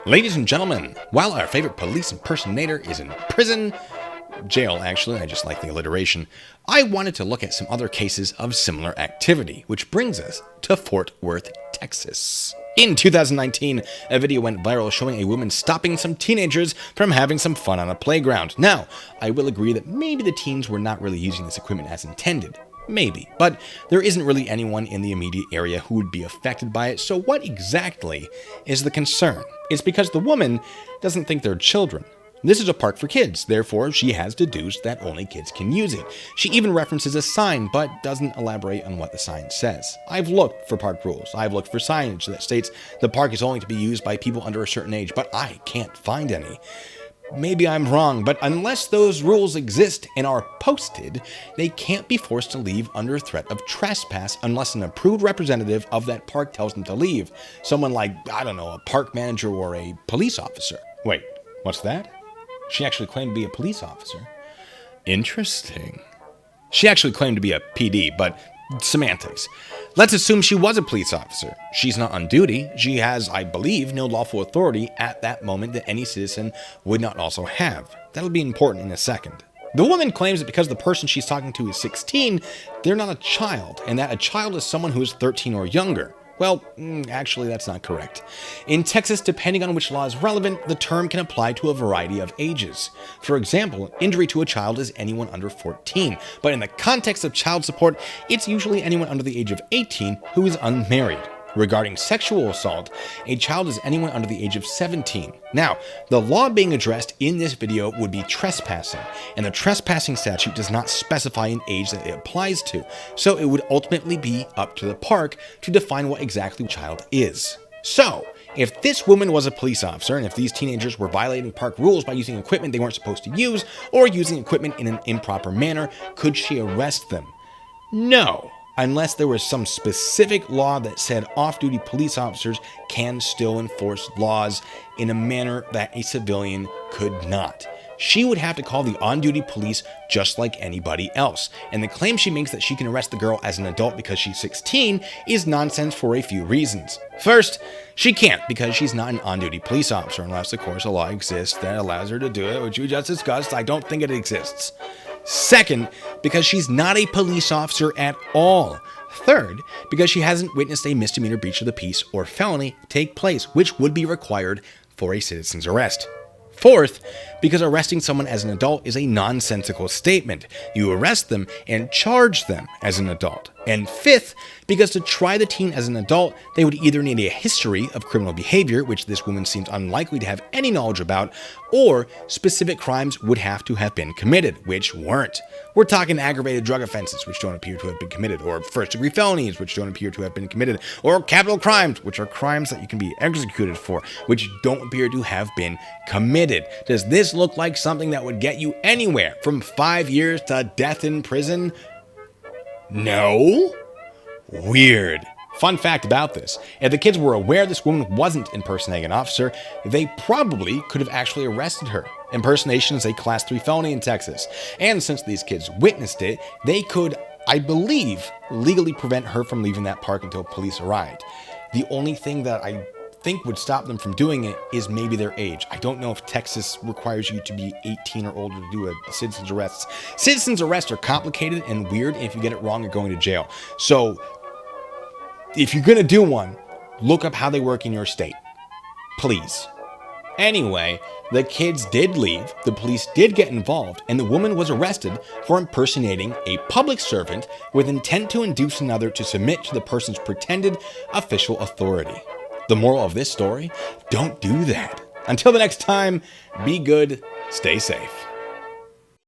Ladies and gentlemen, while our favorite police impersonator is in prison, jail actually, I just like the alliteration, I wanted to look at some other cases of similar activity, which brings us to Fort Worth, Texas. In 2019, a video went viral showing a woman stopping some teenagers from having some fun on a playground. Now, I will agree that maybe the teens were not really using this equipment as intended. Maybe, but there isn't really anyone in the immediate area who would be affected by it, so what exactly is the concern? It's because the woman doesn't think they're children. This is a park for kids, therefore she has deduced that only kids can use it. She even references a sign, but doesn't elaborate on what the sign says. I've looked for park rules. I've looked for signage that states the park is only to be used by people under a certain age, but I can't find any. Maybe I'm wrong, but unless those rules exist and are posted, they can't be forced to leave under threat of trespass unless an approved representative of that park tells them to leave. Someone like, I don't know, a park manager or a police officer. Wait, what's that? She actually claimed to be a police officer. Interesting. She actually claimed to be a PD, but semantics. Let's assume she was a police officer. She's not on duty. She has, I believe, no lawful authority at that moment that any citizen would not also have. That'll be important in a second. The woman claims that because the person she's talking to is 16, they're not a child, and that a child is someone who is 13 or younger. Well, actually, that's not correct. In Texas, depending on which law is relevant, the term can apply to a variety of ages. For example, injury to a child is anyone under 14, but in the context of child support, it's usually anyone under the age of 18 who is unmarried. Regarding sexual assault, a child is anyone under the age of 17. Now, the law being addressed in this video would be trespassing, and the trespassing statute does not specify an age that it applies to, so it would ultimately be up to the park to define what exactly a child is. So, if this woman was a police officer, and if these teenagers were violating park rules by using equipment they weren't supposed to use, or using equipment in an improper manner, could she arrest them? No. Unless there was some specific law that said off-duty police officers can still enforce laws in a manner that a civilian could not. She would have to call the on-duty police just like anybody else. And the claim she makes that she can arrest the girl as an adult because she's 16 is nonsense for a few reasons. First, she can't because she's not an on-duty police officer, unless of course a law exists that allows her to do it, which we just discussed. I don't think it exists. Second, because she's not a police officer at all. Third, because she hasn't witnessed a misdemeanor breach of the peace or felony take place, which would be required for a citizen's arrest. Fourth, because arresting someone as an adult is a nonsensical statement. You arrest them and charge them as an adult. And fifth, because to try the teen as an adult, they would either need a history of criminal behavior, which this woman seems unlikely to have any knowledge about, or specific crimes would have to have been committed, which weren't. We're talking aggravated drug offenses, which don't appear to have been committed, or first-degree felonies, which don't appear to have been committed, or capital crimes, which are crimes that you can be executed for, which don't appear to have been committed. Does this look like something that would get you anywhere from 5 years to death in prison? No? Weird. Fun fact about this, if the kids were aware this woman wasn't impersonating an officer, they probably could have actually arrested her. Impersonation is a Class 3 felony in Texas, and since these kids witnessed it, they could, I believe, legally prevent her from leaving that park until police arrived. The only thing that I think would stop them from doing it is maybe their age. I don't know if Texas requires you to be 18 or older to do a citizen's arrest. Citizen's arrests are complicated and weird, and if you get it wrong, you're going to jail. So, if you're going to do one, look up how they work in your state. Please. Anyway, the kids did leave, the police did get involved, and the woman was arrested for impersonating a public servant with intent to induce another to submit to the person's pretended official authority. The moral of this story? Don't do that. Until the next time, be good, stay safe.